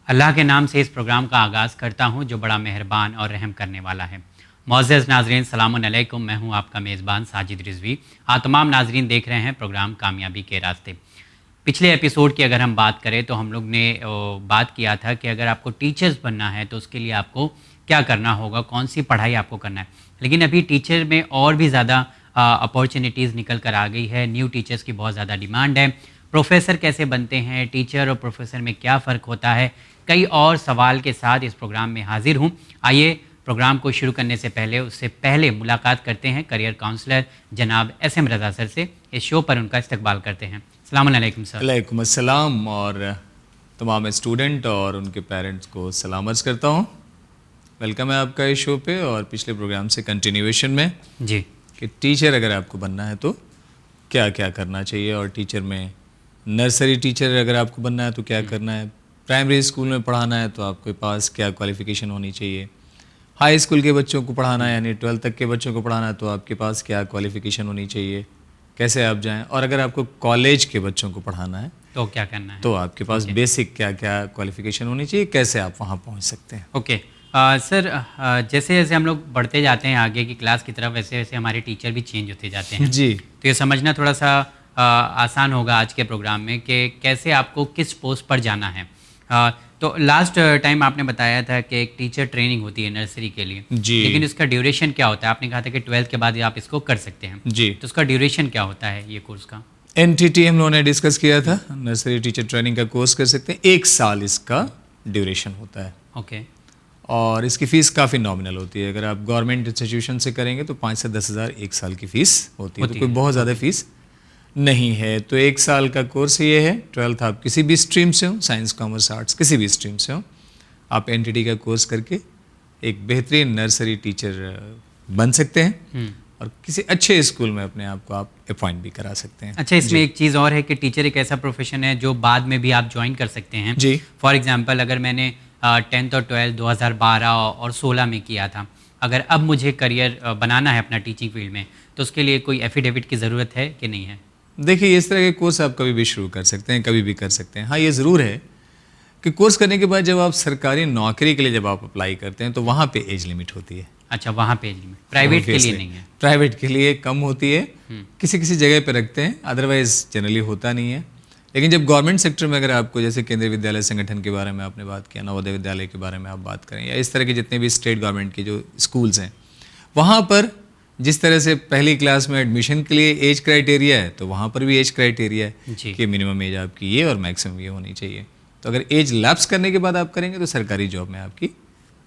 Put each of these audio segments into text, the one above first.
अल्लाह के नाम से इस प्रोग्राम का आगाज़ करता हूँ जो बड़ा मेहरबान और रहम करने वाला है। मुअज़्ज़ज़ नाज़रीन, सलामुन अलैकुम। मैं हूँ आपका मेज़बान साजिद रिज़वी। आप तमाम नाज़रीन देख रहे हैं प्रोग्राम कामयाबी के रास्ते। पिछले एपिसोड की अगर हम बात करें तो हम लोग ने बात किया था कि अगर आपको टीचर्स बनना है तो उसके लिए आपको क्या करना होगा, कौन सी पढ़ाई आपको करना है। लेकिन अभी टीचर में और भी ज़्यादा अपॉर्चुनिटीज़ निकल कर आ गई है। न्यू टीचर्स की बहुत ज़्यादा डिमांड है। प्रोफेसर कैसे बनते हैं, टीचर और प्रोफेसर में क्या फ़र्क होता है, कई और सवाल के साथ इस प्रोग्राम में हाजिर हूँ। आइए प्रोग्राम को शुरू करने से पहले उससे पहले मुलाकात करते हैं करियर काउंसलर जनाब SM रज़ा सर से। इस शो पर उनका इस्तकबाल करते हैं। अस्सलाम वालेकुम सर। वालेकुम अस्सलाम, और तमाम स्टूडेंट और उनके पेरेंट्स को सलाम अर्ज़ करता हूँ। वेलकम है आपका इस शो पे और पिछले प्रोग्राम से कंटिन्यूएशन में जी कि टीचर अगर आपको बनना है तो क्या क्या करना चाहिए, और टीचर में नर्सरी टीचर अगर आपको बनना है तो क्या करना है, प्राइमरी स्कूल में पढ़ाना है तो आपके पास क्या क्वालिफ़िकेशन होनी चाहिए, हाई स्कूल के बच्चों को पढ़ाना है यानी 12th तक के बच्चों को पढ़ाना है तो आपके पास क्या क्वालिफ़िकेशन होनी चाहिए, कैसे आप जाएं, और अगर आपको कॉलेज के बच्चों को पढ़ाना है तो क्या करना है, तो आपके पास बेसिक क्या क्या क्वालिफ़िकेशन होनी चाहिए, कैसे आप वहाँ पहुँच सकते हैं। ओके। सर, जैसे जैसे हम लोग बढ़ते जाते हैं आगे की क्लास की तरफ, वैसे वैसे हमारे टीचर भी चेंज होते जाते हैं। जी तो ये समझना थोड़ा सा आसान होगा आज के प्रोग्राम में कि कैसे आपको किस पोस्ट पर जाना है। तो लास्ट टाइम आपने बताया था कि एक टीचर ट्रेनिंग होती है नर्सरी के लिए, जी लेकिन इसका ड्यूरेशन क्या होता है? आपने कहा था कि 12th के बाद आप इसको कर सकते हैं, जी तो उसका ड्यूरेशन क्या होता है ये कोर्स का? NTT हम लोगों ने डिस्कस किया था, नर्सरी टीचर ट्रेनिंग का कोर्स कर सकते हैं, 1 साल इसका ड्यूरेशन होता है ओके। और इसकी फ़ीस काफ़ी नॉमिनल होती है। अगर आप गवर्नमेंट इंस्टीट्यूशन से करेंगे तो 5 से 10 हज़ार 1 साल की फ़ीस होती है, तो कोई बहुत ज़्यादा फ़ीस नहीं है। तो 1 साल का कोर्स ये है। 12th आप किसी भी स्ट्रीम से हो, साइंस कॉमर्स आर्ट्स किसी भी स्ट्रीम से हो, आप NTT का कोर्स करके एक बेहतरीन नर्सरी टीचर बन सकते हैं और किसी अच्छे स्कूल में अपने आप को आप अपॉइंट भी करा सकते हैं। अच्छा, इसमें एक चीज़ और है कि टीचर एक ऐसा प्रोफेशन है जो बाद में भी आप ज्वाइन कर सकते हैं। जी फॉर एग्जांपल, अगर मैंने 10th और 12th 2012 और 16 में किया था, अगर अब मुझे करियर बनाना है अपना टीचिंग फील्ड में, तो उसके लिए कोई एफिडेविट की ज़रूरत है कि नहीं है? देखिए, इस तरह के कोर्स आप कभी भी शुरू कर सकते हैं, कभी भी कर सकते हैं। हाँ, ये ज़रूर है कि कोर्स करने के बाद जब आप सरकारी नौकरी के लिए जब आप अप्लाई करते हैं तो वहाँ पे एज लिमिट होती है। अच्छा, वहाँ पे एज लिमिट प्राइवेट के लिए नहीं है? प्राइवेट के लिए कम होती है, किसी किसी जगह पे रखते हैं, अदरवाइज जनरली होता नहीं है। लेकिन जब गवर्नमेंट सेक्टर में अगर आपको, जैसे केंद्रीय विद्यालय संगठन के बारे में आपने बात किया, नवोदय विद्यालय के बारे में आप बात करें, या इस तरह के जितने भी स्टेट गवर्नमेंट के जो स्कूल्स हैं, वहाँ पर जिस तरह से पहली क्लास में एडमिशन के लिए एज क्राइटेरिया है, तो वहाँ पर भी एज क्राइटेरिया है कि मिनिमम एज आपकी ये और मैक्सिमम ये होनी चाहिए। तो अगर एज लैप्स करने के बाद आप करेंगे तो सरकारी जॉब में आपकी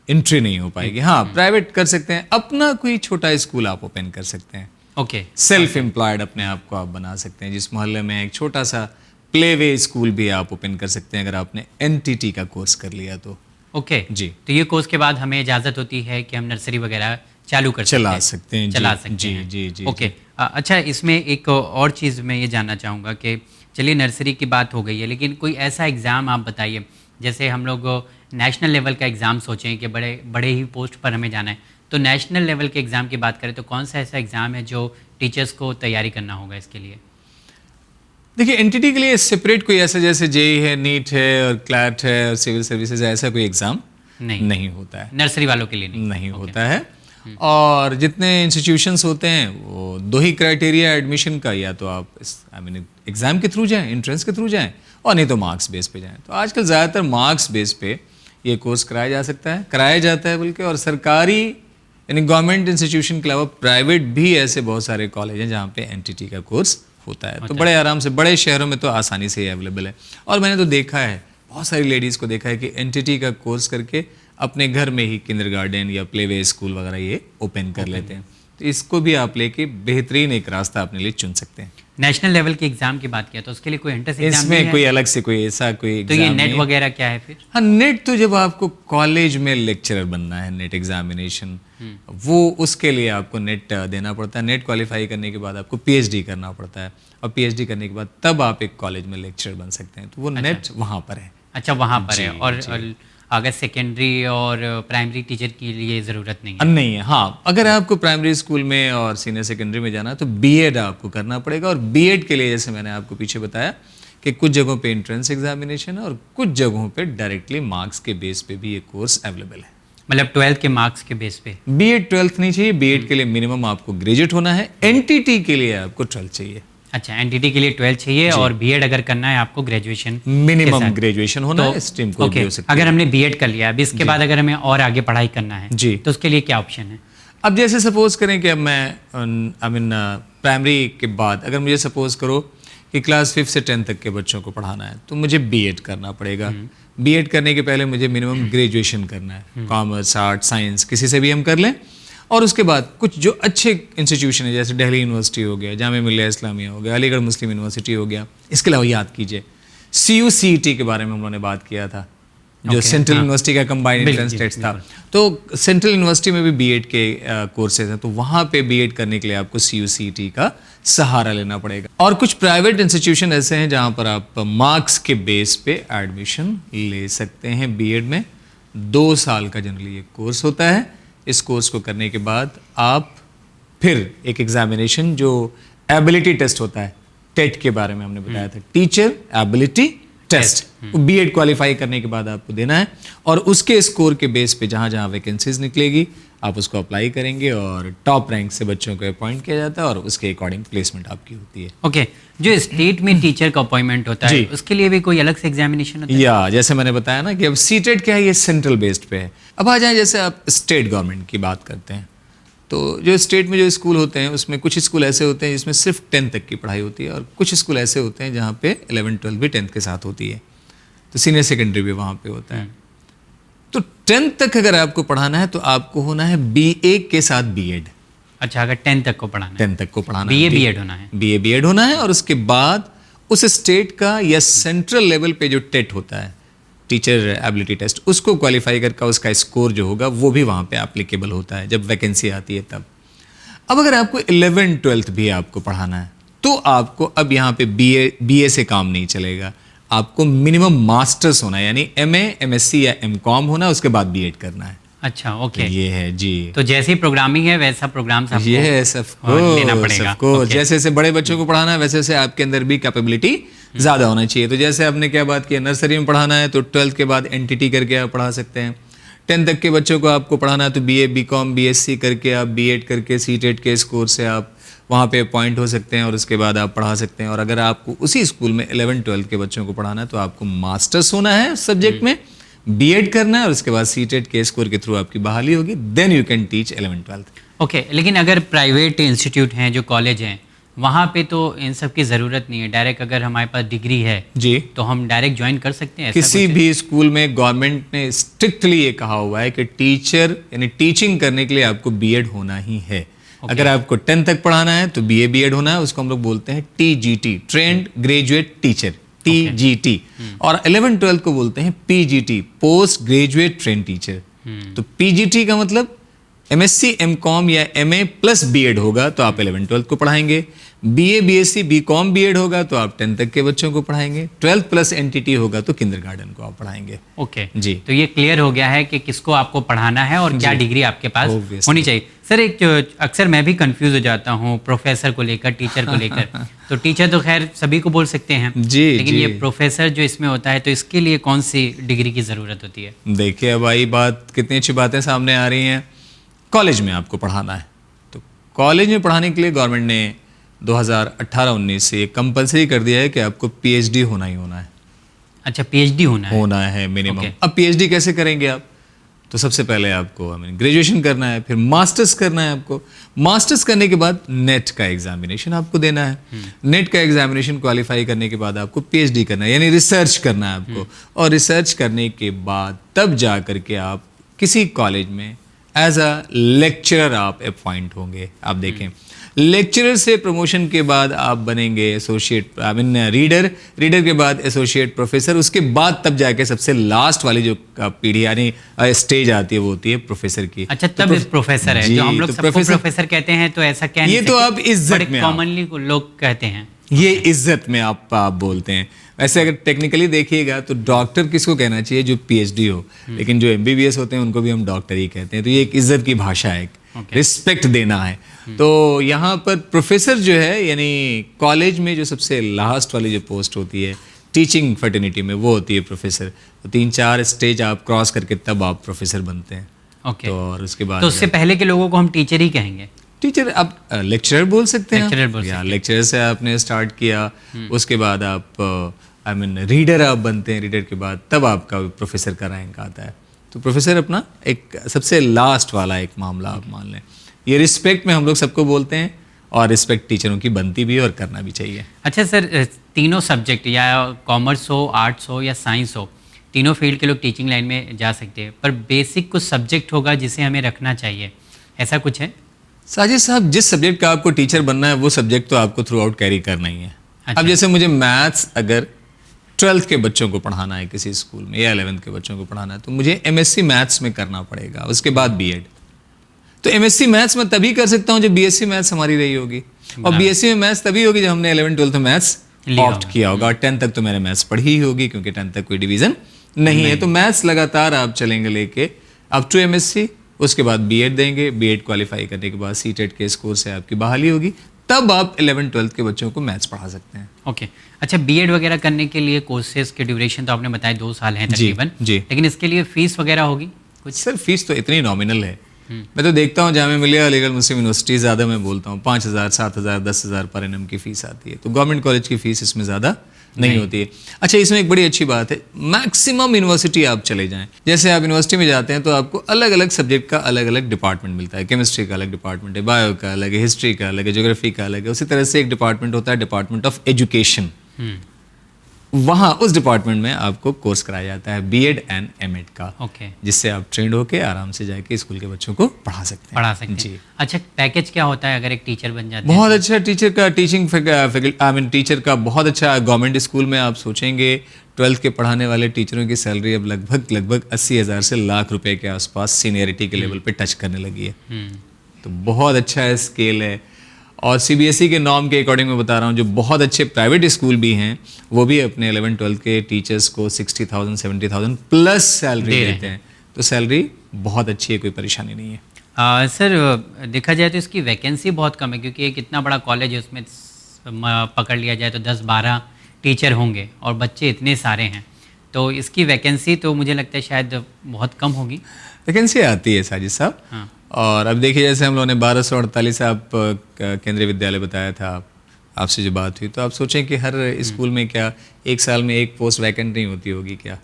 एंट्री नहीं हो पाएगी। हाँ, प्राइवेट कर सकते हैं, अपना कोई छोटा स्कूल आप ओपन कर सकते हैं। ओके। सेल्फ एम्प्लॉयड अपने आप को आप बना सकते हैं। जिस मोहल्ले में एक छोटा सा प्ले वे स्कूल भी आप ओपन कर सकते हैं अगर आपने NTT का कोर्स कर लिया तो। ओके जी, तो ये कोर्स के बाद हमें इजाज़त होती है कि हम नर्सरी वगैरह चालू कर चला सकते हैं। चला जी, सकते जी, हैं। जी, जी, ओके। अच्छा, इसमें एक और चीज़ मैं ये जानना चाहूँगा कि चलिए नर्सरी की बात हो गई है, लेकिन कोई ऐसा एग्ज़ाम आप बताइए, जैसे हम लोग नेशनल लेवल का एग्ज़ाम सोचें कि बड़े बड़े ही पोस्ट पर हमें जाना है, तो नेशनल लेवल के एग्ज़ाम की बात करें तो कौन सा ऐसा एग्ज़ाम है जो टीचर्स को तैयारी करना होगा इसके लिए? देखिए, NTT के लिए सेपरेट कोई ऐसा, जैसे JEE है, नीट है और क्लैट है और सिविल सर्विसेज है, ऐसा कोई एग्ज़ाम नहीं होता है। नर्सरी वालों के लिए नहीं होता है। और जितने इंस्टीट्यूशंस होते हैं वो 2 ही क्राइटेरिया एडमिशन का, या तो आप एग्ज़ाम के थ्रू जाएं, एंट्रेंस के थ्रू जाएं, और नहीं तो मार्क्स बेस पे जाएं। तो आजकल ज़्यादातर मार्क्स बेस पे ये कोर्स कराया जा सकता है, कराया जाता है बल्कि। और सरकारी यानी गवर्नमेंट इंस्टीट्यूशन के अलावा प्राइवेट भी ऐसे बहुत सारे कॉलेज हैं जहाँ पे NTT का कोर्स होता है। तो बड़े आराम से, बड़े शहरों में तो आसानी से ही अवेलेबल है। और मैंने तो देखा है, बहुत सारी लेडीज़ को देखा है कि NTT का कोर्स करके अपने घर में ही किंडरगार्टन या प्ले वे स्कूल वगैरह ये ओपन कर लेते हैं। तो इसको भी आप लेके बेहतरीन एक रास्ता अपने लिए चुन सकते हैं। नेशनल लेवल के एग्ज़ाम की बात किया तो उसके लिए कोई एंट्रेंस एग्जाम नहीं इसमें है? कोई अलग से कोई ऐसा कोई तो ये एग्जाम नेट नहीं। वगैरह क्या है फिर? हाँ, नेट तो जब आपको कॉलेज में लेक्चरर बनना है, नेट एग्जामिनेशन, वो उसके लिए आपको नेट देना पड़ता है। नेट क्वालिफाई करने के बाद आपको PhD करना पड़ता है, और PhD करने के बाद तब आप एक कॉलेज में लेक्चरर बन सकते हैं। तो वो नेट वहाँ पर है। अच्छा, वहाँ पर है। और अगर सेकेंडरी और प्राइमरी टीचर के लिए ज़रूरत नहीं है? नहीं है। हाँ, अगर आपको प्राइमरी स्कूल में और सीनियर सेकेंडरी में जाना है तो B.Ed आपको करना पड़ेगा। और B.Ed के लिए, जैसे मैंने आपको पीछे बताया कि कुछ जगहों पे एंट्रेंस एग्जामिनेशन है और कुछ जगहों पे डायरेक्टली मार्क्स के बेस पे भी ये कोर्स अवेलेबल है। मतलब 12th के मार्क्स के बेस पे? बीएड 12th नहीं चाहिए, बीएड के लिए मिनिमम आपको ग्रेजुएट होना है, एनटीटी के लिए आपको 12th चाहिए। अच्छा, एनटीटी के लिए 12th चाहिए और बीएड अगर करना है आपको ग्रेजुएशन मिनिमम ग्रेजुएशन होना है, स्ट्रीम कोई भी हो सकती है। अगर हमने बीएड कर लिया, अभी इसके बाद अगर हमें और आगे पढ़ाई करना है जी, तो उसके लिए क्या ऑप्शन है? अब जैसे सपोज करें कि अब मैं प्राइमरी के बाद अगर मुझे सपोज करो कि क्लास 5 से 10 तक के बच्चों को पढ़ाना है तो मुझे बीएड करना पड़ेगा। बीएड करने के पहले मुझे मिनिमम ग्रेजुएशन करना है, कॉमर्स, आर्ट, साइंस किसी से भी हम कर लें। और उसके बाद कुछ जो अच्छे इंस्टीट्यूशन है जैसे दिल्ली यूनिवर्सिटी हो गया, जामिया मिल्लिया इस्लामिया हो गया, अलीगढ़ मुस्लिम यूनिवर्सिटी हो गया, इसके अलावा याद कीजिए CUCET के बारे में हम लोगों ने बात किया था, जो सेंट्रल यूनिवर्सिटी का कंबाइंड एंट्रेंस टेस्ट था। तो सेंट्रल यूनिवर्सिटी में भी बीएड के कोर्सेज हैं, तो वहाँ पे बीएड करने के लिए आपको CUCET का सहारा लेना पड़ेगा। और कुछ प्राइवेट इंस्टीट्यूशन ऐसे हैं जहाँ पर आप मार्क्स के बेस पे एडमिशन ले सकते हैं। बीएड में 2 साल का जनरली ये कोर्स होता है। इस कोर्स को करने के बाद आप फिर एक एग्जामिनेशन जो एबिलिटी टेस्ट होता है, टेट के बारे में हमने बताया था, teacher ability test, B Ed qualify करने के बाद आपको देना है और उसके स्कोर के बेस पे जहाँ जहाँ वैकेंसीज निकलेगी आप उसको अप्लाई करेंगे और टॉप रैंक से बच्चों को अपॉइंट किया जाता है और उसके अकॉर्डिंग प्लेसमेंट आपकी होती है। ओके, जो स्टेट में टीचर का अपॉइंटमेंट होता है उसके लिए भी कोई अलग से एग्जामिनेशन होता है? या जैसे मैंने बताया ना कि अब सीटेट क्या है, ये सेंट्रल बेस्ड पे है। अब आ जाए जैसे आप स्टेट गवर्नमेंट की बात करते हैं तो जो स्टेट में जो स्कूल होते हैं उसमें कुछ स्कूल ऐसे होते हैं जिसमें सिर्फ 10th तक की पढ़ाई होती है और कुछ स्कूल ऐसे होते हैं जहाँ पे 11-12 भी 10th के साथ होती है, तो सीनियर सेकेंडरी भी वहाँ पे होता है। तो 10th तक अगर आपको पढ़ाना है तो आपको होना है BA के साथ बीएड। अच्छा, अगर 10th तक को पढ़ाना है, 10th तक को पढ़ाना BA बीएड होना है, BA बीएड होना है और उसके बाद उस स्टेट का या सेंट्रल लेवल पे जो टेट होता है, टीचर एबिलिटी टेस्ट, उसको क्वालिफाई करके उसका स्कोर जो होगा वो भी वहाँ पे एप्लीकेबल होता है जब वैकेंसी आती है तब। अब अगर आपको 11-12 भी आपको पढ़ाना है तो आपको अब यहाँ पे BA से काम नहीं चलेगा, आपको मिनिमम मास्टर्स होना है, यानी MA, MSc या MCOM होना है, उसके बाद बीएड करना है। अच्छा, ओके, ये है जी। तो जैसी प्रोग्रामिंग है वैसा प्रोग्राम लेना पड़ेगा। जैसे जैसे बड़े बच्चों को पढ़ाना है वैसे वैसे आपके अंदर भी कैपेबिलिटी ज़्यादा होना चाहिए। तो जैसे आपने क्या बात की, नर्सरी में पढ़ाना है तो 12th के बाद NTT करके आप पढ़ा सकते हैं। 10th तक के बच्चों को आपको पढ़ाना है तो BA, BCom, BSc करके आप बीएड करके सीटेट के स्कोर से आप वहाँ पे अपॉइंट हो सकते हैं और उसके बाद आप पढ़ा सकते हैं। और अगर आपको उसी स्कूल में 11-12 के बच्चों को पढ़ाना है तो आपको मास्टर्स होना है उस सब्जेक्ट में, बीएड करना है और उसके बाद सीटेट के स्कोर के थ्रू आपकी बहाली होगी, then you can teach 11-12। Okay, लेकिन अगर प्राइवेट इंस्टीट्यूट हैं, जो कॉलेज हैं, वहाँ पे तो इन सब की ज़रूरत नहीं है, डायरेक्ट अगर हमारे पास डिग्री है जी तो हम डायरेक्ट ज्वाइन कर सकते हैं? किसी भी स्कूल में गवर्नमेंट ने स्ट्रिक्टली ये कहा हुआ है कि टीचर यानी टीचिंग करने के लिए आपको बीएड होना ही है। अगर आपको 10th तक पढ़ाना है तो BA बीएड होना है, उसको हम लोग बोलते हैं TGT, trained graduate teacher, TGT। और 11-12 को बोलते हैं PGT, post graduate trained teacher. तो PGT का मतलब MSc, MCOM या MA प्लस बीएड होगा तो आप 11-12 को पढ़ाएंगे। BA, BSc, BCom बीएड होगा तो आप 10th तक के बच्चों को पढ़ाएंगे। 12th प्लस NTT होगा तो किंडरगार्टन को आप पढ़ाएंगे। ओके जी, तो ये क्लियर हो गया है कि किसको आपको पढ़ाना है और क्या डिग्री आपके पास होनी चाहिए। सर, एक अक्सर मैं भी कंफ्यूज हो जाता हूँ प्रोफेसर को लेकर, टीचर को लेकर। तो टीचर तो खैर सभी को बोल सकते हैं जी, लेकिन जी। ये प्रोफेसर जो इसमें होता है तो इसके लिए कौन सी डिग्री की ज़रूरत होती है? देखिए अब आई बात, कितनी अच्छी बातें सामने आ रही हैं। कॉलेज में आपको पढ़ाना है तो कॉलेज में पढ़ाने के लिए गवर्नमेंट ने 2018-19 से कंपलसरी कर दिया है कि आपको PhD होना ही होना है। अच्छा, PhD होना है मिनिमम। Okay. अब PhD कैसे करेंगे आप? तो सबसे पहले आपको ग्रेजुएशन करना है, फिर मास्टर्स करना है आपको। मास्टर्स करने के बाद नेट का एग्जामिनेशन आपको देना है। नेट का एग्जामिनेशन क्वालिफाई करने के बाद आपको PhD करना है, यानी रिसर्च करना है आपको। और रिसर्च करने के बाद तब जा करके आप किसी कॉलेज में एज अ लेक्चरर आप अपॉइंट होंगे। आप देखें, लेक्चरर से प्रमोशन के बाद आप बनेंगे एसोसिएट रीडर, रीडर के बाद एसोसिएट प्रोफेसर, उसके बाद तब जाके सबसे लास्ट वाली जो पीढ़ी यानी स्टेज आती है वो होती है प्रोफेसर की। अच्छा, तब प्रोफेसर है जो हम लोग सबको प्रोफेसर कहते हैं, तो ऐसा क्या ये तो आप इज्जत में कॉमनली लोग कहते हैं, ये इज्जत में आप बोलते हैं। वैसे अगर टेक्निकली देखिएगा तो डॉक्टर किसको कहना चाहिए? जो PhD हो, लेकिन जो MBBS होते हैं उनको भी हम डॉक्टर ही कहते हैं। तो ये एक इज्जत की भाषा है, रिस्पेक्ट देना है। तो यहाँ पर प्रोफेसर जो है यानी कॉलेज में जो सबसे लास्ट वाली जो पोस्ट होती है टीचिंग फर्टिनिटी में वो होती है प्रोफेसर। तो 3-4 स्टेज आप क्रॉस करके तब आप प्रोफेसर बनते हैं। ओके। तो और उसके बाद तो उससे पहले के लोगों को हम टीचर ही कहेंगे? टीचर आप लेक्चरर बोल सकते हैं। लेक्चरर बोल सकते या लेक्चरर से आपने स्टार्ट किया, उसके बाद आप रीडर आप बनते हैं, रीडर के बाद तब आपका प्रोफेसर का रैंक आता है। तो प्रोफेसर अपना एक सबसे लास्ट वाला एक मामला आप मान लें। ये रिस्पेक्ट में हम लोग सबको बोलते हैं, और रिस्पेक्ट टीचरों की बनती भी है और करना भी चाहिए। अच्छा सर, तीनों सब्जेक्ट या कॉमर्स हो, आर्ट्स हो या साइंस हो, तीनों फील्ड के लोग टीचिंग लाइन में जा सकते हैं, पर बेसिक कुछ सब्जेक्ट होगा जिसे हमें रखना चाहिए, ऐसा कुछ है? साजिद साहब, जिस सब्जेक्ट का आपको टीचर बनना है वो सब्जेक्ट तो आपको थ्रू आउट कैरी करना ही है। अच्छा। अब जैसे मुझे मैथ्स अगर 12th के बच्चों को पढ़ाना है किसी स्कूल में, या 11th के बच्चों को पढ़ाना है, तो मुझे MSc मैथ्स में करना पड़ेगा, उसके बाद B.Ed। तो MSc मैथ्स में तभी कर सकता हूँ जब BSc मैथ्स हमारी रही होगी, और BSc में मैथ्स तभी होगी जब हमने 11th-12th में मैथ्स ऑप्ट किया होगा, और 10th तक तो मैंने मैथ्स पढ़ी ही होगी, क्योंकि 10th तक कोई डिवीजन नहीं है। तो मैथ्स लगातार आप चलेंगे लेके अप टू MSc, उसके बाद B.Ed देंगे, B.Ed क्वालिफाई करने के बाद CTET के स्कोर से आपकी बहाली होगी, तब आप 11th-12th के बच्चों को मैथ्स पढ़ा सकते हैं। ओके। अच्छा, B.Ed वगैरह करने के लिए कोर्सेज के ड्यूरेशन तो आपने बताया 2 साल हैं तकरीबन, जी। लेकिन इसके लिए फीस वगैरह होगी कुछ? सर फीस तो इतनी नॉमिनल है। मैं तो देखता हूँ जामिया मिलिया अलीगढ़ मुस्लिम यूनिवर्सिटी ज़्यादा, मैं बोलता हूँ 5,000, 7,000, 10,000 पर एनम की फ़ीस आती है। तो गवर्नमेंट कॉलेज की फ़ीस इसमें ज़्यादा नहीं होती है। अच्छा, इसमें एक बड़ी अच्छी बात है, मैक्सिमम यूनिवर्सिटी आप चले जाएं, जैसे आप यूनिवर्सिटी में जाते हैं तो आपको अलग अलग सब्जेक्ट का अलग अलग डिपार्टमेंट मिलता है। केमिस्ट्री का अलग डिपार्टमेंट है, बायो का अलग है, हिस्ट्री का अलग है, ज्योग्राफी का अलग है। उसी तरह से एक डिपार्टमेंट होता है डिपार्टमेंट ऑफ एजुकेशन, वहाँ उस डिपार्टमेंट में आपको कोर्स कराया जाता है B.Ed एंड M.Ed का, जिससे आप ट्रेंड होके आराम से जाके स्कूल के बच्चों को पढ़ा सकते हैं। जी। अच्छा, पैकेज क्या होता है अगर एक टीचर बन जाते हैं? बहुत अच्छा टीचर का टीचिंग टीचर का बहुत अच्छा। गवर्नमेंट स्कूल में आप सोचेंगे 12th के पढ़ाने वाले टीचरों की सैलरी अब लगभग 80,000 से लाख रुपए के आसपास सीनियरिटी के लेवल पे टच करने लगी है। तो बहुत अच्छा स्केल है। और CBSE के नॉर्म के अकॉर्डिंग मैं बता रहा हूँ, जो बहुत अच्छे प्राइवेट स्कूल भी हैं वो भी अपने 11th-12th के टीचर्स को 60,000 70,000 प्लस सैलरी देते हैं। तो सैलरी बहुत अच्छी है, कोई परेशानी नहीं है। सर, देखा जाए तो इसकी वैकेंसी बहुत कम है, क्योंकि एक इतना बड़ा कॉलेज है, उसमें पकड़ लिया जाए तो 10-12 टीचर होंगे और बच्चे इतने सारे हैं, तो इसकी वैकेंसी तो मुझे लगता है शायद बहुत कम होगी। वैकेंसी आती है साजिद साहब। हाँ। और अब देखिए, जैसे हम लोगों ने 1248 आप केंद्रीय विद्यालय बताया था, आपसे जो बात हुई, तो आप सोचें कि हर स्कूल में क्या एक साल में एक पोस्ट वैकेंट नहीं होती होगी क्या?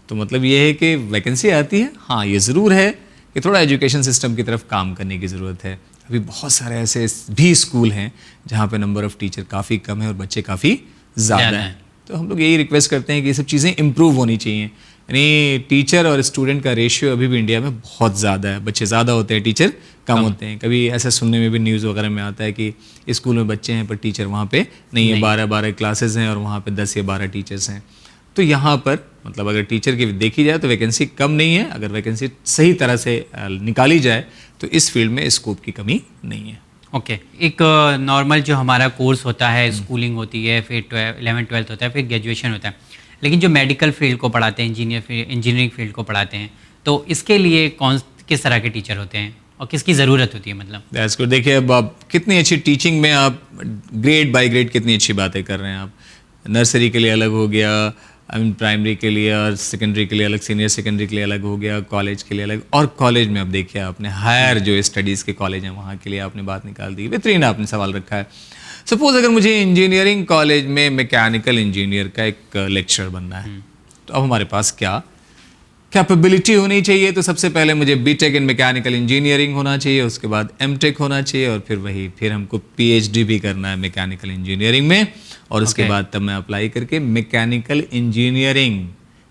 तो मतलब ये है कि वैकेंसी आती है। हाँ, ये ज़रूर है कि थोड़ा एजुकेशन सिस्टम की तरफ काम करने की ज़रूरत है। अभी बहुत सारे ऐसे भी स्कूल हैं जहाँ पे नंबर ऑफ़ टीचर काफ़ी कम है और बच्चे काफ़ी ज़्यादा हैं। तो हम लोग यही रिक्वेस्ट करते हैं कि ये सब चीज़ें इम्प्रूव होनी चाहिए। यानी टीचर और स्टूडेंट का रेशियो अभी भी इंडिया में बहुत ज़्यादा है, बच्चे ज़्यादा होते हैं, टीचर कम होते हैं। कभी ऐसा सुनने में भी न्यूज़ वगैरह में आता है कि स्कूल में बच्चे हैं पर टीचर वहाँ पे नहीं है, 12-12 क्लासेस हैं और वहाँ पे 10 या 12 टीचर्स हैं। तो यहाँ पर मतलब अगर टीचर की देखी जाए तो वैकेंसी कम नहीं है। अगर वैकेंसी सही तरह से निकाली जाए तो इस फील्ड में स्कोप की कमी नहीं है। ओके। एक नॉर्मल जो हमारा कोर्स होता है, स्कूलिंग होती है, फिर 11th-12th होता है, फिर ग्रेजुएशन होता है, लेकिन जो मेडिकल फील्ड को पढ़ाते हैं, इंजीनियरिंग फील्ड को पढ़ाते हैं, तो इसके लिए किस तरह के टीचर होते हैं और किसकी ज़रूरत होती है? मतलब दैट्स गुड। देखिए, अब आप कितनी अच्छी टीचिंग में आप ग्रेड बाय ग्रेड कितनी अच्छी बातें कर रहे हैं। आप नर्सरी के लिए अलग हो गया, प्राइमरी के लिए, और सेकेंडरी के लिए अलग, सीनियर सेकेंडरी के लिए अलग हो गया, कॉलेज के लिए अलग, और कॉलेज में अब देखिए आपने हायर जो स्टडीज़ के कॉलेज हैं वहाँ के लिए आपने बात निकाल दी। बेहतरीन आपने सवाल रखा है। सपोज अगर मुझे इंजीनियरिंग कॉलेज में मैकेनिकल इंजीनियर का एक लेक्चरर बनना है, तो अब हमारे पास क्या कैपेबिलिटी होनी चाहिए? तो सबसे पहले मुझे B.Tech इन मैकेनिकल इंजीनियरिंग होना चाहिए, उसके बाद M.Tech होना चाहिए, और फिर हमको PhD भी करना है मैकेनिकल इंजीनियरिंग में, और उसके बाद तब मैं अप्लाई करके मैकेनिकल इंजीनियरिंग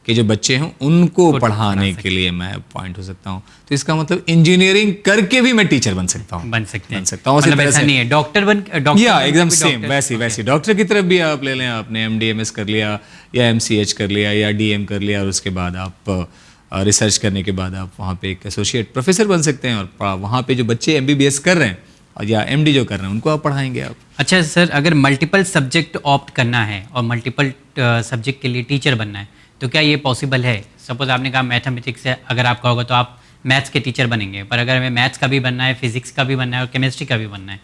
के जो बच्चे हैं उनको पढ़ाने के लिए मैं अपॉइंट हो सकता हूँ। तो इसका मतलब इंजीनियरिंग करके भी मैं टीचर बन सकता हूँ। बन सकता हूँ। मतलब ऐसा नहीं है डॉक्टर या एकदम सेम वैसी डॉक्टर की तरफ भी आप ले लें, आपने MD/MS कर लिया या MCH कर लिया या DM कर लिया, और उसके बाद आप रिसर्च करने के बाद आप वहाँ पे एक एसोसिएट प्रोफेसर बन सकते हैं, और वहाँ पे जो बच्चे MBBS कर रहे हैं और या MD जो कर रहे हैं उनको आप पढ़ाएंगे आप। अच्छा सर, अगर मल्टीपल सब्जेक्ट ऑप्ट करना है और मल्टीपल सब्जेक्ट के लिए टीचर बनना है, तो क्या ये पॉसिबल है? सपोज आपने कहा मैथमेटिक्स से अगर आपका होगा तो आप मैथ्स के टीचर बनेंगे, पर अगर हमें मैथ्स का भी बनना है, फिजिक्स का भी बनना है और केमिस्ट्री का भी बनना है,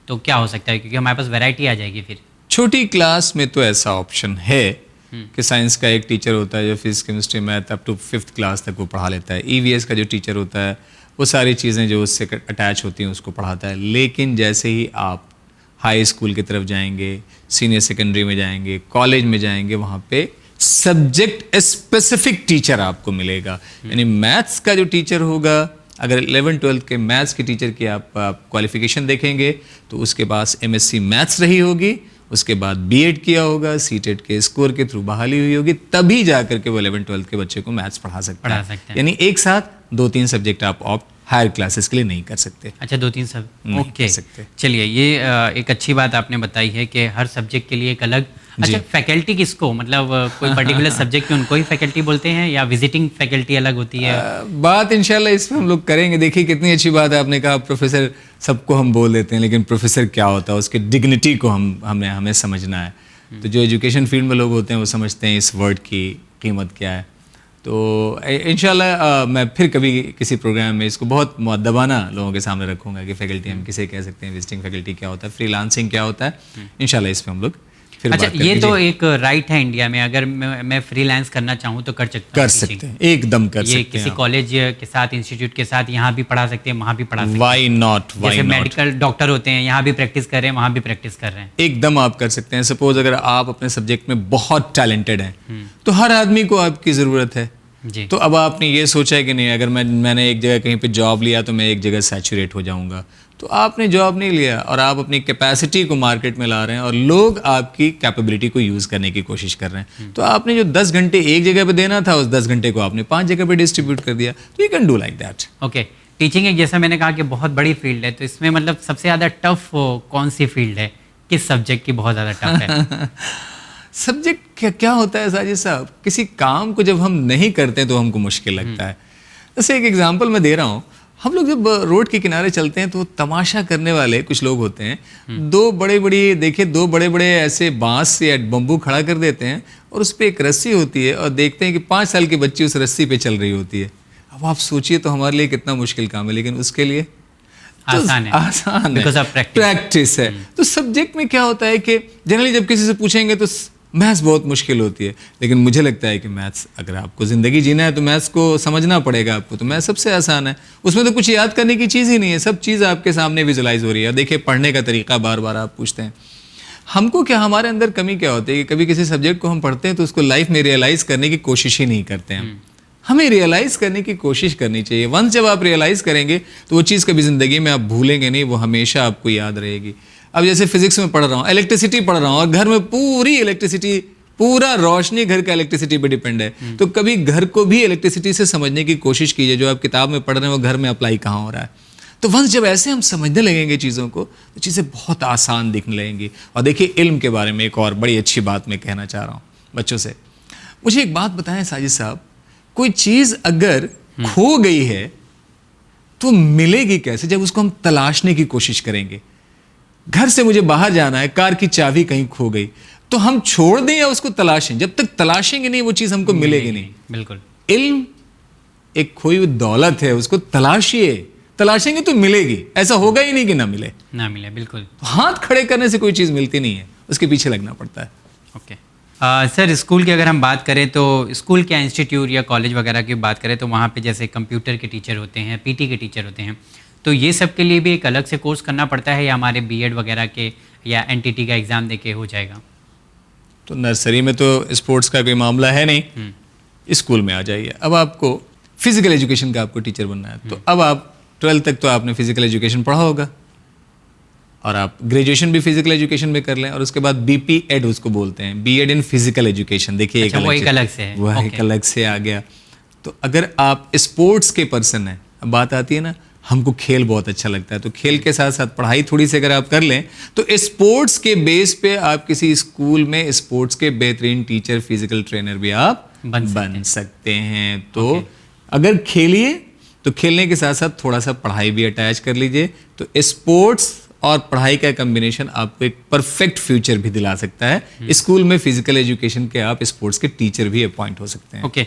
तो क्या हो सकता है? क्योंकि हमारे पास वैरायटी आ जाएगी फिर। छोटी क्लास में तो ऐसा ऑप्शन है, कि साइंस का एक टीचर होता है जो physics chemistry math up to 5th class तक वो पढ़ा लेता है। ईवीएस का जो टीचर होता है वो सारी चीज़ें जो उससे अटैच होती हैं उसको पढ़ाता है। लेकिन जैसे ही आप हाई स्कूल की तरफ जाएंगे, सीनियर सेकेंडरी में जाएंगे, कॉलेज में जाएंगे, वहाँ पे सब्जेक्ट स्पेसिफिक टीचर आपको मिलेगा। यानी मैथ्स का जो टीचर होगा, अगर 11th-12th के मैथ्स के टीचर की आप क्वालिफिकेशन देखेंगे तो उसके पास MSc मैथ्स रही होगी, उसके बाद बीएड किया होगा, सीटेट के स्कोर के थ्रू बहाली हुई होगी, तभी जाकर के वो 11th-12th के बच्चे को मैथ्स पढ़ा सकता है। यानी एक साथ 2-3 सब्जेक्ट आप ऑप्ट हायर क्लासेस के लिए नहीं कर सकते। अच्छा, 2-3 सब ओके सकते। चलिए, ये एक अच्छी बात आपने बताई है कि हर सब्जेक्ट के लिए एक अलग। अच्छा, फैकल्टी किसको, मतलब कोई पर्टिकुलर सब्जेक्ट में उनको ही फैकल्टी बोलते हैं या विजिटिंग फैकल्टी अलग होती है? बात इंशाल्लाह इस पर हम लोग करेंगे। देखिए कितनी अच्छी बात है, आपने कहा प्रोफेसर सबको हम बोल देते हैं, लेकिन प्रोफेसर क्या होता है, उसके डिग्निटी को हमें समझना है। तो जो एजुकेशन फील्ड में लोग होते हैं वो समझते हैं इस वर्ड की कीमत क्या है। तो इंशाल्लाह मैं फिर कभी किसी प्रोग्राम में इसको बहुत मुअद्दबाना लोगों के सामने रखूंगा कि फैकल्टी हम किसे कह सकते हैं, विजिटिंग फैकल्टी क्या होता है, फ्रीलांसिंग क्या होता है। इंशाल्लाह इस पे हम लोग फिर अच्छा, ये तो एक राइट है इंडिया में, अगर मैं फ्रीलांस करना चाहूँ तो कर सकता हूँ? कर सकते हैं, एकदम कर सकते हैं। ये किसी कॉलेज के साथ, इंस्टीट्यूट के साथ यहाँ भी पढ़ा सकते हैं, वहाँ भी पढ़ा सकते हैं। वाई नॉट, जैसे मेडिकल डॉक्टर होते हैं, यहाँ भी प्रैक्टिस कर रहे हैं, वहाँ भी प्रैक्टिस कर रहे हैं। एकदम आप कर सकते हैं। सपोज अगर आप अपने सब्जेक्ट में बहुत टैलेंटेड हैं तो हर आदमी को आपकी ज़रूरत है जी। तो अब आपने ये सोचा है कि नहीं, अगर मैंने एक जगह कहीं पे जॉब लिया तो मैं एक जगह सैचुरेट हो जाऊंगा, तो आपने जॉब नहीं लिया और आप अपनी कैपेसिटी को मार्केट में ला रहे हैं और लोग आपकी कैपेबिलिटी को यूज़ करने की कोशिश कर रहे हैं। तो आपने जो 10 घंटे एक जगह पे देना था, उस 10 घंटे को आपने 5 जगह पे डिस्ट्रीब्यूट कर दिया। तो you can do like that. Okay, teaching एक, जैसा मैंने कहा कि बहुत बड़ी फील्ड है, तो इसमें मतलब सबसे ज़्यादा टफ कौन सी फील्ड है, किस सब्जेक्ट की बहुत ज़्यादा टफ है? सब्जेक्ट क्या होता है साजिद साहब, किसी काम को जब हम नहीं करते तो हमको मुश्किल लगता है। जैसे एक एग्जांपल मैं दे रहा हूँ, हम लोग जब रोड के किनारे चलते हैं तो तमाशा करने वाले कुछ लोग होते हैं। दो बड़े बड़े ऐसे बांस या बम्बू खड़ा कर देते हैं और उस पर एक रस्सी होती है और देखते हैं कि 5 साल की बच्ची उस रस्सी पे चल रही होती है। अब आप सोचिए तो हमारे लिए कितना मुश्किल काम है, लेकिन उसके लिए आसान है, प्रैक्टिस है। तो सब्जेक्ट में क्या होता है कि जनरली जब किसी से पूछेंगे तो मैथ्स बहुत मुश्किल होती है, लेकिन मुझे लगता है कि मैथ्स, अगर आपको ज़िंदगी जीना है तो मैथ्स को समझना पड़ेगा आपको। तो मैथ्स सबसे आसान है, उसमें तो कुछ याद करने की चीज़ ही नहीं है, सब चीज़ आपके सामने विजुलाइज हो रही है। देखिए पढ़ने का तरीका बार बार आप पूछते हैं, हमको क्या, हमारे अंदर कमी क्या होती है कि कभी किसी सब्जेक्ट को हम पढ़ते हैं तो उसको लाइफ में रियलाइज़ करने की कोशिश ही नहीं करते हैं। हमें रियलाइज़ करने की कोशिश करनी चाहिए। वंस जब आप रियलाइज़ करेंगे तो वो चीज़ कभी ज़िंदगी में आप भूलेंगे नहीं, वो हमेशा आपको याद रहेगी। अब जैसे फिजिक्स में पढ़ रहा हूँ, इलेक्ट्रिसिटी पढ़ रहा हूँ और घर में पूरी इलेक्ट्रिसिटी, पूरा रोशनी घर का इलेक्ट्रिसिटी पे डिपेंड है, तो कभी घर को भी इलेक्ट्रिसिटी से समझने की कोशिश कीजिए। जो आप किताब में पढ़ रहे हैं वो घर में अप्लाई कहाँ हो रहा है। तो वंस जब ऐसे हम समझने लगेंगे चीज़ों को तो चीज़ें बहुत आसान दिखने लगेंगी। और देखिए इल्म के बारे में एक और बड़ी अच्छी बात मैं कहना चाह रहा हूँ बच्चों से। मुझे एक बात बताएं साजिद साहब, कोई चीज़ अगर खो गई है तो मिलेगी कैसे? जब उसको हम तलाशने की कोशिश करेंगे। घर से मुझे बाहर जाना है, कार की चाबी कहीं खो गई, तो हम छोड़ दें या उसको तलाशें? जब तक तलाशेंगे नहीं वो चीज़ हमको मिलेगी नहीं। बिल्कुल। इल्म एक खोई हुई दौलत है, उसको तलाशिए, तलाशेंगे तो मिलेगी। ऐसा होगा ही नहीं कि ना मिले। बिल्कुल। हाथ खड़े करने से कोई चीज़ मिलती नहीं है, उसके पीछे लगना पड़ता है। ओके। सर, स्कूल की अगर हम बात करें तो स्कूल के इंस्टीट्यूट या कॉलेज वगैरह की बात करें तो वहाँ पे जैसे कंप्यूटर के टीचर होते हैं, पीटी के टीचर होते हैं, तो ये सब के लिए भी एक अलग से कोर्स करना पड़ता है या हमारे बीएड वगैरह के या एनटीटी का एग्ज़ाम देके हो जाएगा? तो नर्सरी में तो स्पोर्ट्स का कोई मामला है नहीं, स्कूल में आ जाइए। अब आपको फिजिकल एजुकेशन का आपको टीचर बनना है, तो अब आप 12th तक तो आपने फिजिकल एजुकेशन पढ़ा होगा और आप ग्रेजुएशन भी फिजिकल एजुकेशन में कर लें और उसके बाद बीपी एड उसको बोलते हैं, बीएड इन फिजिकल एजुकेशन। देखिए अच्छा, वो एक अलग से है, वो एक अलग से आ गया। तो अगर आप स्पोर्ट्स के पर्सन हैं, अब बात आती है ना, हमको खेल बहुत अच्छा लगता है, तो खेल के साथ साथ पढ़ाई थोड़ी सी अगर आप कर लें तो स्पोर्ट्स के बेस पे आप किसी स्कूल में स्पोर्ट्स के बेहतरीन टीचर, फिजिकल ट्रेनर भी आप बन सकते हैं। तो अगर खेलिए तो खेलने के साथ साथ थोड़ा सा पढ़ाई भी अटैच कर लीजिए, तो स्पोर्ट्स और पढ़ाई का कॉम्बिनेशन आपको एक परफेक्ट फ्यूचर भी दिला सकता है। स्कूल में फिजिकल एजुकेशन के आप स्पोर्ट्स के टीचर भी अपॉइंट हो सकते हैं। ओके।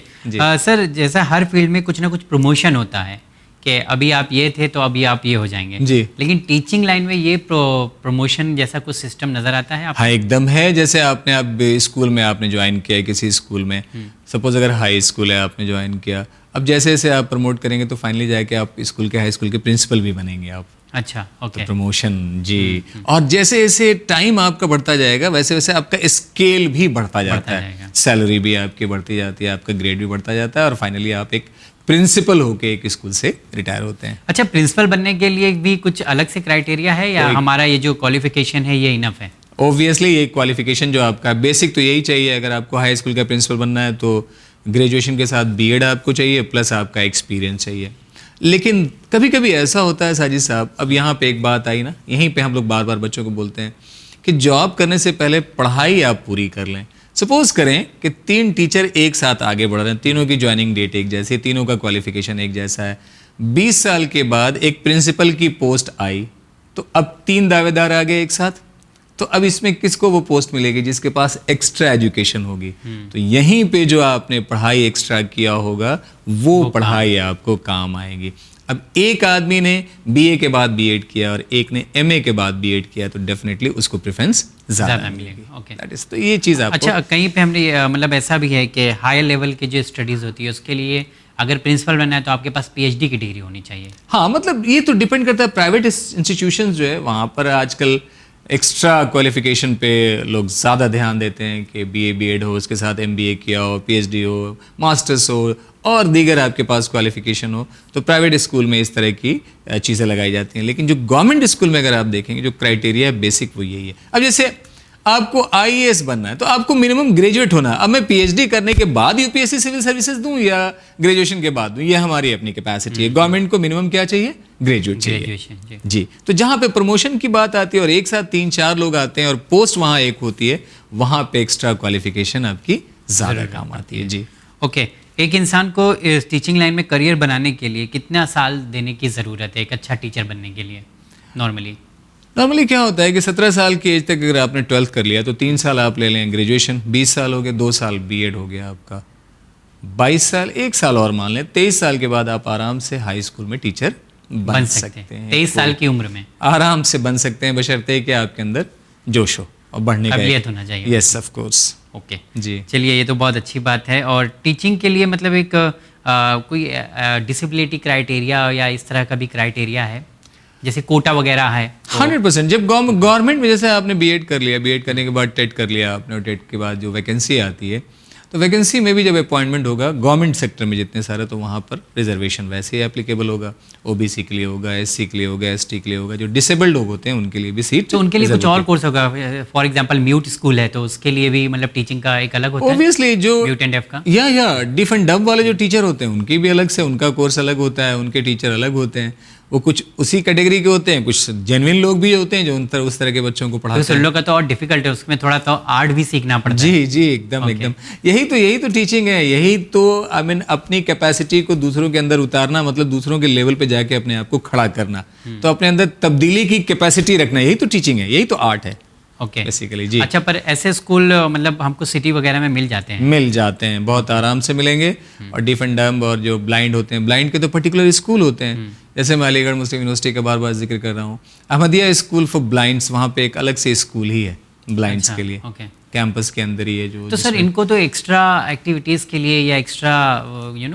सर, जैसा हर फील्ड में कुछ ना कुछ प्रमोशन होता है ओके अभी आप ये थे तो अभी आप ये हो जाएंगे जी। लेकिन टीचिंग लाइन में ये प्रमोशन जैसा कुछ सिस्टम नजर आता है हाँ एकदम है। जैसे आपने अब स्कूल में आपने ज्वाइन किया है किसी स्कूल में, सपोज अगर हाई स्कूल है आपने ज्वाइन किया, अब जैसे जैसे आप प्रमोट करेंगे तो फाइनली जाके आप स्कूल के हाई स्कूल के प्रिंसिपल भी बनेंगे आप। अच्छा ओके प्रमोशन जी। और जैसे जैसे टाइम आपका बढ़ता जाएगा वैसे वैसे आपका स्केल भी बढ़ता जाता है, सैलरी भी आपकी बढ़ती जाती है, आपका ग्रेड भी बढ़ता जाता है और फाइनली आप एक प्रिंसिपल होके एक स्कूल से रिटायर होते हैं। अच्छा प्रिंसिपल बनने के लिए भी कुछ अलग से क्राइटेरिया है या हमारा ये जो क्वालिफिकेशन है ये इनफ है? ऑब्वियसली ये क्वालिफिकेशन जो आपका बेसिक तो यही चाहिए। अगर आपको हाई स्कूल का प्रिंसिपल बनना है तो ग्रेजुएशन के साथ बीएड आपको चाहिए प्लस आपका एक्सपीरियंस चाहिए। लेकिन कभी कभी ऐसा होता है साजिद साहब, अब यहाँ पे एक बात आई ना, यहीं पे हम लोग बार बार बच्चों को बोलते हैं कि जॉब करने से पहले पढ़ाई आप पूरी कर लें। सपोज करें कि 3 टीचर एक साथ आगे बढ़ रहे हैं, तीनों की ज्वाइनिंग डेट एक जैसी है, तीनों का क्वालिफिकेशन एक जैसा है, 20 साल के बाद एक प्रिंसिपल की पोस्ट आई तो अब 3 दावेदार आ गए एक साथ, तो अब इसमें किसको वो पोस्ट मिलेगी? जिसके पास एक्स्ट्रा एजुकेशन होगी। तो यहीं पे जो आपने पढ़ाई एक्स्ट्रा किया होगा वो पढ़ाई आपको काम आएगी। अब एक आदमी ने बीए के बाद बीएड किया और एक ने एमए के बाद बीएड किया तो डेफिनेटली उसको प्रेफरेंस ज़्यादा मिलेगी। ओके दैट इज, तो ये चीज़ आपको अच्छा कहीं पे हमने मतलब ऐसा भी है कि हायर लेवल की जो स्टडीज़ होती है उसके लिए अगर प्रिंसिपल बनना है तो आपके पास पीएचडी की डिग्री होनी चाहिए। हाँ मतलब ये तो डिपेंड करता है। प्राइवेट इंस्टीट्यूशंस जो है वहाँ पर आजकल एक्स्ट्रा क्वालिफिकेशन पे लोग ज़्यादा ध्यान देते हैं कि बीए बीएड हो, उसके साथ एमबीए किया हो, पीएचडी हो, मास्टर्स हो और दीगर आपके पास क्वालिफिकेशन हो, तो प्राइवेट स्कूल में इस तरह की चीज़ें लगाई जाती हैं। लेकिन जो गवर्नमेंट स्कूल में अगर आप देखेंगे जो क्राइटेरिया है बेसिक वो यही है। अब जैसे आपको आईएएस बनना है तो आपको मिनिमम ग्रेजुएट होना है। अब मैं पीएचडी करने के बाद यूपीएससी सिविल सर्विसेज दूं या ग्रेजुएशन के बाद दूं, ये हमारी अपनी कैपेसिटी है। गवर्नमेंट को मिनिमम क्या चाहिए? ग्रेजुएट चाहिए जी। तो जहां पे प्रमोशन की बात आती है और एक साथ 3-4 लोग आते हैं और पोस्ट वहां एक होती है, वहां पे एक्स्ट्रा क्वालिफिकेशन आपकी ज्यादा काम आती है जी। ओके एक इंसान को इस टीचिंग लाइन में करियर बनाने के लिए कितना साल देने की ज़रूरत है एक अच्छा टीचर बनने के लिए? नॉर्मली क्या होता है कि 17 साल की एज तक अगर आपने 12th कर लिया तो 3 साल आप ले लें ग्रेजुएशन, 20 साल हो गए, 2 साल बीएड हो गया आपका, 22 साल 1 साल और मान लें, 23 साल के बाद आप आराम से हाई स्कूल में टीचर बन सकते हैं। 23 साल की उम्र में आराम से बन सकते हैं बशर्ते कि आपके अंदर जोश हो और बढ़ने का काबिलियत होना चाहिए। Yes of course. ओके जी चलिए ये तो बहुत अच्छी बात है। और टीचिंग के लिए मतलब एक कोई डिसेबिलिटी क्राइटेरिया या इस तरह का भी क्राइटेरिया है जैसे कोटा वगैरह है? 100%। जब गवर्नमेंट में जैसे आपने बीएड कर लिया, बीएड करने के बाद टेट कर लिया आपने, और टेट के बाद जो वैकेंसी आती है तो वैकेंसी में भी जब अपॉइंटमेंट होगा गवर्नमेंट सेक्टर में जितने सारे, तो वहाँ पर रिजर्वेशन वैसे ही एप्लीकेबल होगा। ओबीसी के लिए होगा, एससी के लिए होगा, एसटी के लिए होगा, जो डिसेबल्ड लोग होते हैं उनके लिए भी सीट। तो उनके लिए कुछ और कोर्स होगा? फॉर एग्जांपल म्यूट स्कूल है तो उसके लिए भी मतलब टीचिंग का एक अलग होता है ऑब्वियसली। जो म्यूट एंड डेफ का या डिफ एंड डब वाले जो टीचर होते हैं उनकी भी अलग से उनका कोर्स अलग होता है, उनके टीचर अलग होते हैं। वो कुछ उसी कैटेगरी के होते हैं, कुछ जेन्युइन लोग भी होते हैं जो उस तरह के बच्चों को पढ़ाते हैं। तो उन लोगों का तो और डिफिकल्ट है, उसमें थोड़ा तो आर्ट भी सीखना पड़ता है। जी जी एकदम एकदम। यही तो टीचिंग है, यही तो आई मीन अपनी कैपेसिटी को दूसरों के अंदर उतारना, मतलब दूसरों के लेवल पे जाके अपने आप को खड़ा करना, तो अपने अंदर तब्दीली की कैपेसिटी रखना, यही तो टीचिंग है, यही तो आर्ट है ओके बेसिकली जी। अच्छा पर ऐसे स्कूल मतलब हमको सिटी वगैरह में मिल जाते हैं? बहुत आराम से मिलेंगे। और डिफ एंड डम्ब और जो ब्लाइंड होते हैं, ब्लाइंड के तो पर्टिकुलर स्कूल होते हैं। जैसे मैं अलीगढ़ मुस्लिम यूनिवर्सिटी का बार बार जिक्र कर रहा हूँ, अहमदिया स्कूल फॉर ब्लाइंड्स, वहाँ पे एक अलग से स्कूल ही है ब्लाइंड्स के लिए, कैंपस के अंदर ही है जो। तो सर इनको तो एक्स्ट्रा एक्टिविटीज़ के लिए या एक्स्ट्रा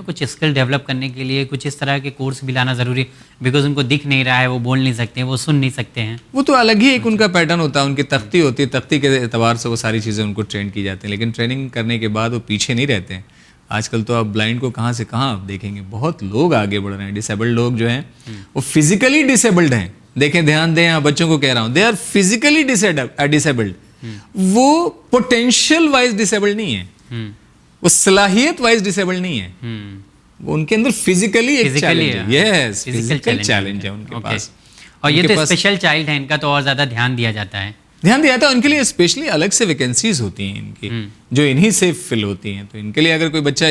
कुछ स्किल डेवलप करने के लिए कुछ इस तरह के कोर्स भी लाना ज़रूरी, बिकॉज उनको दिख नहीं रहा है, वो बोल नहीं सकते, वो सुन नहीं सकते हैं। वो तो अलग ही एक उनका पैटर्न होता है, उनकी तख्ती होती है, तख्ती के एतबार से वो सारी चीज़ें उनको ट्रेन की जाती हैं। लेकिन ट्रेनिंग करने के बाद वो पीछे नहीं रहते हैं। आजकल तो आप ब्लाइंड को कहाँ से कहाँ आप देखेंगे, बहुत लोग आगे बढ़ रहे हैं। डिसेबल्ड लोग जो हैं वो फिजिकली डिसेबल्ड हैं। देखें, ध्यान दें, यहाँ बच्चों को कह रहा हूँ, दे आर फिजिकली डिसेबल्ड। वो पोटेंशियल वाइज डिसेबल्ड नहीं है, वो सलाहियत वाइज डिसेबल्ड नहीं है, वो उनके अंदर फिजिकली एक चैलेंज है। यस, फिजिकल चैलेंज है उनके पास। और ये तो स्पेशल चाइल्ड है, इनका तो और ज्यादा ध्यान दिया जाता है। उनके लिए स्पेशली अलग से वैकेंसीज होती हैं इनकी, जो इन्हीं से फिल होती हैं। तो इनके लिए अगर कोई बच्चा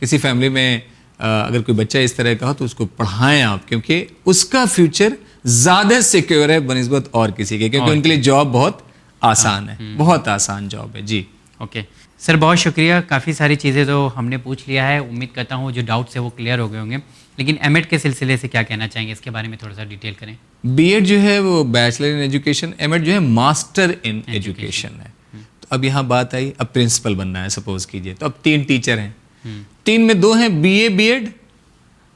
किसी फैमिली में अगर कोई बच्चा इस तरह का हो तो उसको पढ़ाएं आप, क्योंकि उसका फ्यूचर ज्यादा सिक्योर है बनिस्बत और किसी के, क्योंकि उनके लिए जॉब बहुत आसान है, बहुत आसान जॉब है जी। ओके सर, बहुत शुक्रिया। काफ़ी सारी चीज़ें तो हमने पूछ लिया है, उम्मीद करता हूँ जो डाउट्स है वो क्लियर हो गए होंगे। लेकिन एमएड के सिलसिले से क्या कहना चाहेंगे, इसके बारे में थोड़ा सा डिटेल करें। बीएड जो है वो बैचलर इन एजुकेशन, एमएड जो है मास्टर इन एजुकेशन है। तो अब यहाँ बात आई, अब प्रिंसिपल बनना है सपोज कीजिए, तो अब 3 टीचर हैं, 3 में 2 हैं बीए बीएड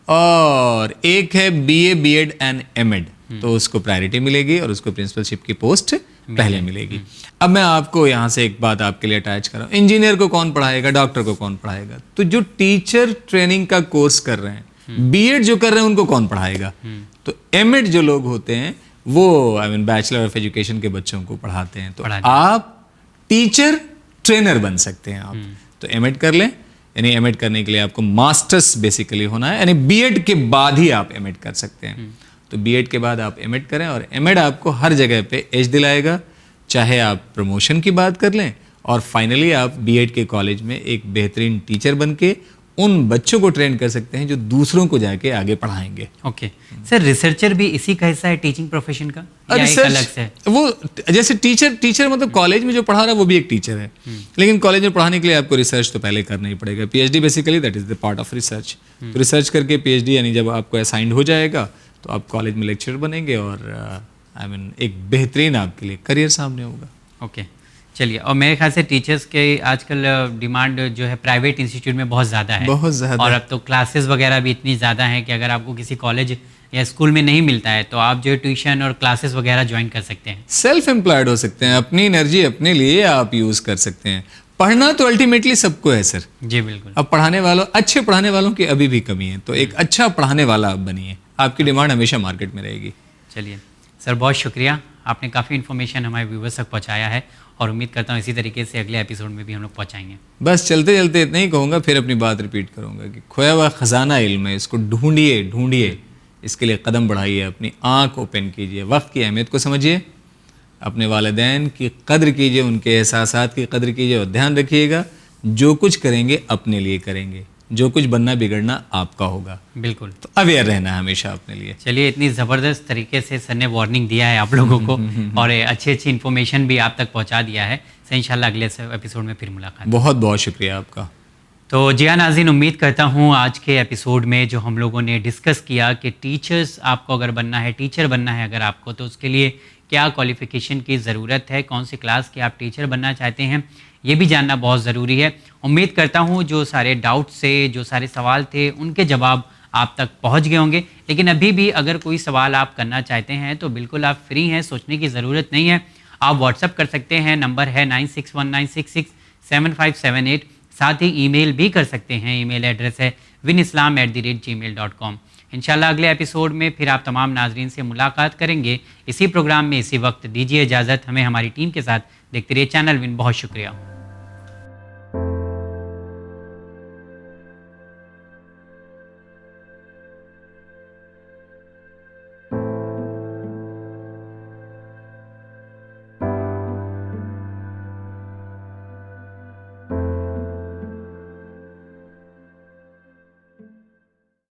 और एक है बीए बीएड एंड एमएड, तो उसको प्रायोरिटी मिलेगी और उसको प्रिंसिपलशिप की पोस्ट पहले मिलेगी। अब मैं आपको यहाँ से एक बात आपके लिए अटैच कर रहा हूँ, इंजीनियर को कौन पढ़ाएगा, डॉक्टर को कौन पढ़ाएगा? तो जो टीचर ट्रेनिंग का कोर्स कर रहे हैं, बीएड जो कर रहे हैं, उनको कौन पढ़ाएगा? तो एमएड जो लोग होते हैं वो बैचलर ऑफ एजुकेशन के बच्चों को पढ़ाते हैं। तो आप टीचर ट्रेनर बन सकते हैं आप। तो एमएड कर लें, यानी एमएड करने के लिए आपको मास्टर्स बेसिकली होना है, यानी बीएड के बाद ही आप एमएड कर सकते हैं। तो बीएड के बाद आप एमएड करें और एमएड आपको हर जगह पे एज दिलाएगा, चाहे आप प्रमोशन की बात कर लें और फाइनली आप बीएड के कॉलेज में एक बेहतरीन टीचर बन के उन बच्चों को ट्रेन कर सकते हैं जो दूसरों को जाके आगे पढ़ाएंगे। ओके सर, रिसर्चर भी इसी का हिस्सा है टीचिंग प्रोफेशन का या एक अलग से? वो जैसे टीचर मतलब कॉलेज में जो पढ़ा रहा है वो भी एक टीचर है, लेकिन कॉलेज में पढ़ाने के लिए आपको रिसर्च तो पहले करना ही पड़ेगा। PhD basically that is the part of research. तो रिसर्च करके पीएचडी यानी जब आपको असाइंड हो जाएगा तो आप कॉलेज में लेक्चरर बनेंगे और एक बेहतरीन आपके लिए करियर सामने होगा। ओके चलिए, और मेरे ख्याल से टीचर्स के आजकल डिमांड जो है प्राइवेट इंस्टीट्यूट में बहुत ज़्यादा है, बहुत ज़्यादा, और अब तो क्लासेस वगैरह भी इतनी ज़्यादा हैं कि अगर आपको किसी कॉलेज या स्कूल में नहीं मिलता है तो आप जो है ट्यूशन और क्लासेस वगैरह ज्वाइन कर सकते हैं। सेल्फ एम्प्लॉयड हो सकते हैं, अपनी एनर्जी अपने लिए आप यूज़ कर सकते हैं। पढ़ना तो अल्टीमेटली सबको है सर। जी बिल्कुल। अब अच्छे पढ़ाने वालों की अभी भी कमी है, तो एक अच्छा पढ़ाने वाला आप बनिए, आपकी डिमांड हमेशा मार्केट में रहेगी। चलिए सर, बहुत शुक्रिया, आपने काफ़ी इन्फॉर्मेशन हमारे व्यूवर्स तक पहुँचाया है और उम्मीद करता हूँ इसी तरीके से अगले एपिसोड में भी हम लोग पहुँचाएंगे। बस चलते चलते इतना ही कहूँगा, फिर अपनी बात रिपीट करूँगा कि खोया हुआ खजाना इल्म है, इसको ढूंढिए, इसके लिए कदम बढ़ाइए, अपनी आँख ओपन कीजिए, वक्त की अहमियत को समझिए, अपने वालिदैन की कद्र कीजिए, उनके एहसासात की कद्र कीजिए और ध्यान रखिएगा जो कुछ करेंगे अपने लिए करेंगे, जो कुछ बनना बिगड़ना आपका होगा। बिल्कुल, तो अवेयर रहना है हमेशा अपने लिए। चलिए, इतनी ज़बरदस्त तरीके से सर ने वार्निंग दिया है आप लोगों को और अच्छी इन्फॉर्मेशन भी आप तक पहुंचा दिया है। सर इंशाल्लाह अगले एपिसोड में फिर मुलाकात। बहुत बहुत शुक्रिया आपका। तो जी हाँ नाज़रीन, उम्मीद करता हूँ आज के एपिसोड में जो हम लोगों ने डिस्कस किया कि टीचर्स आपको अगर बनना है, टीचर बनना है अगर आपको, तो उसके लिए क्या क्वालिफ़िकेशन की ज़रूरत है, कौन सी क्लास के आप टीचर बनना चाहते हैं, ये भी जानना बहुत ज़रूरी है। उम्मीद करता हूँ जो सारे डाउट से जो सारे सवाल थे उनके जवाब आप तक पहुँच गए होंगे। लेकिन अभी भी अगर कोई सवाल आप करना चाहते हैं तो बिल्कुल आप फ्री हैं, सोचने की ज़रूरत नहीं है। आप व्हाट्सअप कर सकते हैं, नंबर है 9619667578। साथ ही ईमेल भी कर सकते हैं, ईमेल एड्रेस है winislam@gmail.com। इंशाल्लाह अगले एपिसोड में फिर आप तमाम नाजरीन से मुलाकात करेंगे इसी प्रोग्राम में इसी वक्त। दीजिए इजाज़त, हमें हमारी टीम के साथ देखते रहिए चैनल विन। बहुत शुक्रिया।